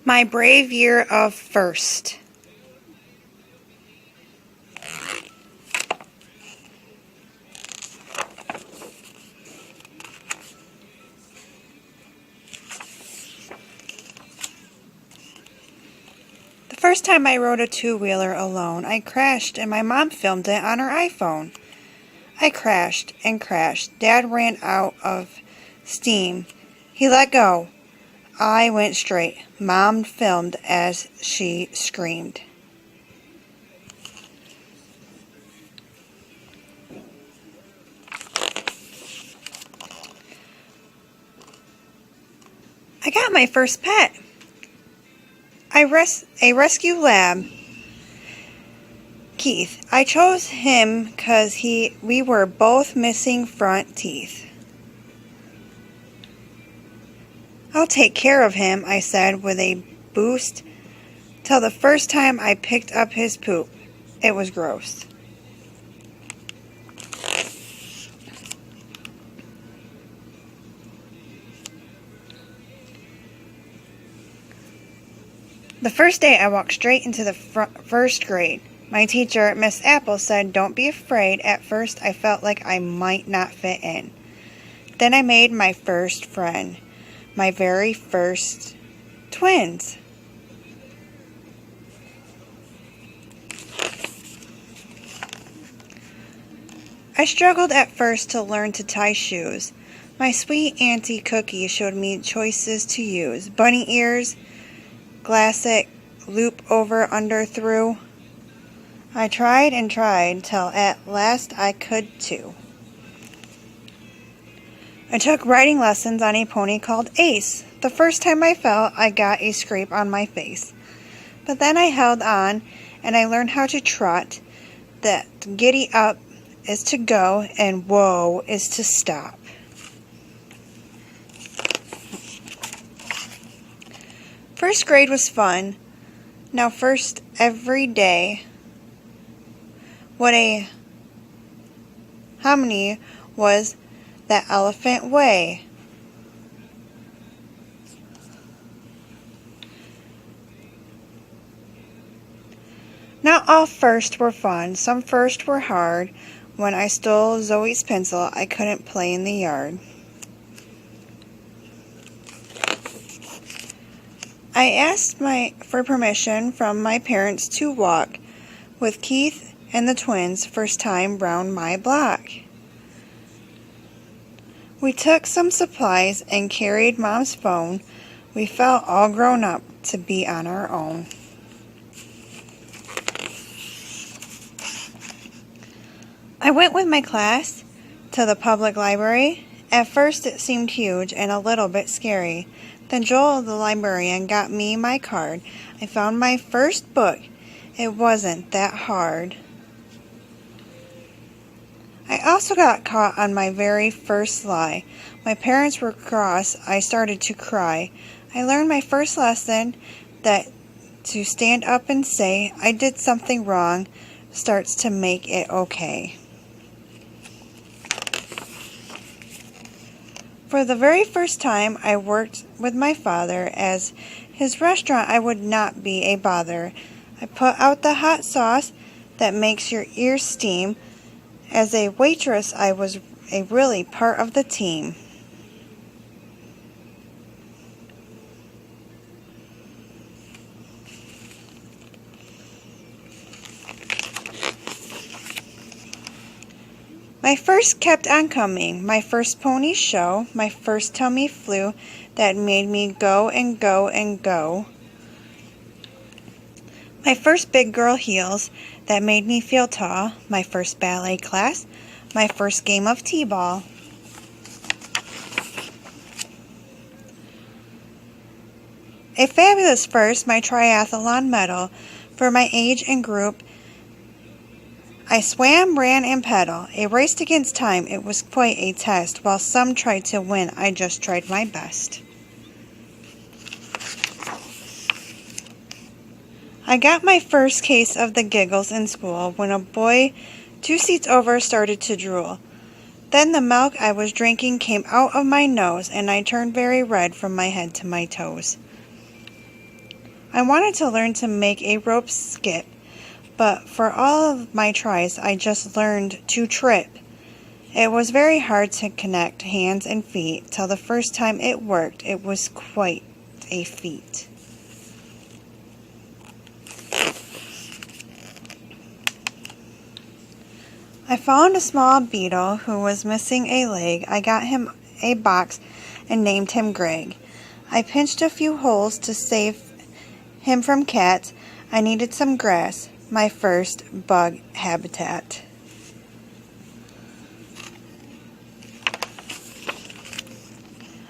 My brave year of first. The first time I rode a two-wheeler alone, I crashed and my mom filmed it on her iPhone. I crashed and crashed. Dad ran out of steam. He let go. I went straight. Mom filmed as she screamed. I got my first pet. A rescue lab. Keith. I chose him because we were both missing front teeth. I'll take care of him, I said with a boost, till the first time I picked up his poop. It was gross. The first day I walked straight into the first grade. My teacher, Miss Apple, said, "Don't be afraid." At first I felt like I might not fit in. Then I made my first friend. My very first twins. I struggled at first to learn to tie shoes. My sweet Auntie Cookie showed me choices to use. Bunny ears, classic, loop over, under, through. I tried and tried till at last I could too. I took riding lessons on a pony called Ace. The first time I fell, I got a scrape on my face. But then I held on, and I learned how to trot, that giddy up is to go, and whoa is to stop. First grade was fun. Now first every day. What a hominy was that elephant way. Not all firsts were fun. Some firsts were hard. When I stole Zoe's pencil, I couldn't play in the yard. I asked for permission from my parents to walk with Keith and the twins first time round my block. We took some supplies and carried Mom's phone. We felt all grown up to be on our own. I went with my class to the public library. At first it seemed huge and a little bit scary. Then Joel, the librarian, got me my card. I found my first book. It wasn't that hard. I also got caught on my very first lie. My parents were cross. I started to cry. I learned my first lesson that to stand up and say, "I did something wrong," starts to make it okay. For the very first time, I worked with my father. As his restaurant, I would not be a bother. I put out the hot sauce that makes your ears steam. As a waitress, I was really part of the team. My first kept on coming. My first pony show, my first tummy flu that made me go and go and go. My first big girl heels that made me feel tall. My first ballet class. My first game of t-ball. A fabulous first, my triathlon medal. For my age and group, I swam, ran, and pedaled. I raced against time. It was quite a test. While some tried to win, I just tried my best. I got my first case of the giggles in school when a boy 2 seats over started to drool. Then the milk I was drinking came out of my nose, and I turned very red from my head to my toes. I wanted to learn to make a rope skip, but for all of my tries, I just learned to trip. It was very hard to connect hands and feet till the first time it worked. It was quite a feat. I found a small beetle who was missing a leg. I got him a box and named him Greg. I pinched a few holes to save him from cats. I needed some grass, my first bug habitat.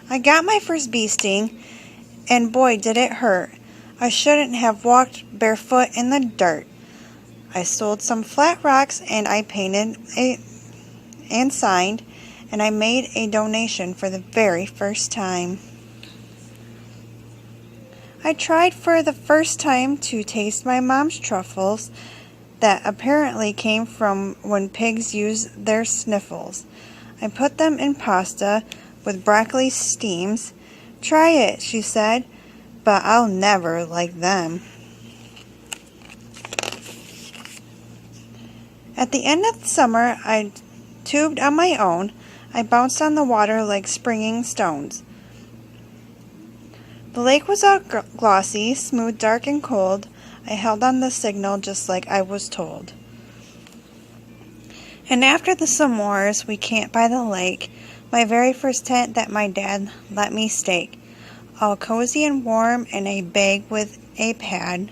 I got my first bee sting, and boy did it hurt. I shouldn't have walked barefoot in the dirt. I sold some flat rocks and I painted and signed, and I made a donation for the very first time. I tried for the first time to taste my mom's truffles that apparently came from when pigs use their sniffles. I put them in pasta with broccoli steams. Try it, she said, but I'll never like them. At the end of the summer, I tubed on my own. I bounced on the water like springing stones. The lake was all glossy, smooth, dark, and cold. I held on the signal just like I was told. And after the s'mores, we camped by the lake, my very first tent that my dad let me stake, all cozy and warm in a bag with a pad.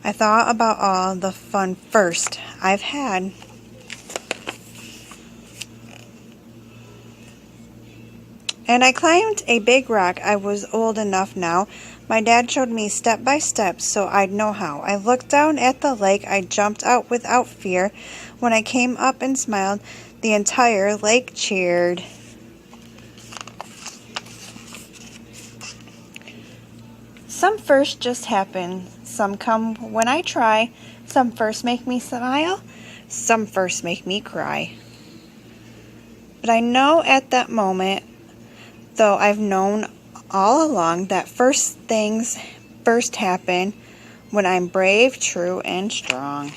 I thought about all the fun first I've had. And I climbed a big rock. I was old enough now. My dad showed me step by step so I'd know how. I looked down at the lake. I jumped out without fear. When I came up and smiled, the entire lake cheered. Some firsts just happen. Some come when I try. Some firsts make me smile. Some firsts make me cry. But I know at that moment, though I've known all along, that first things first happen when I'm brave, true, and strong.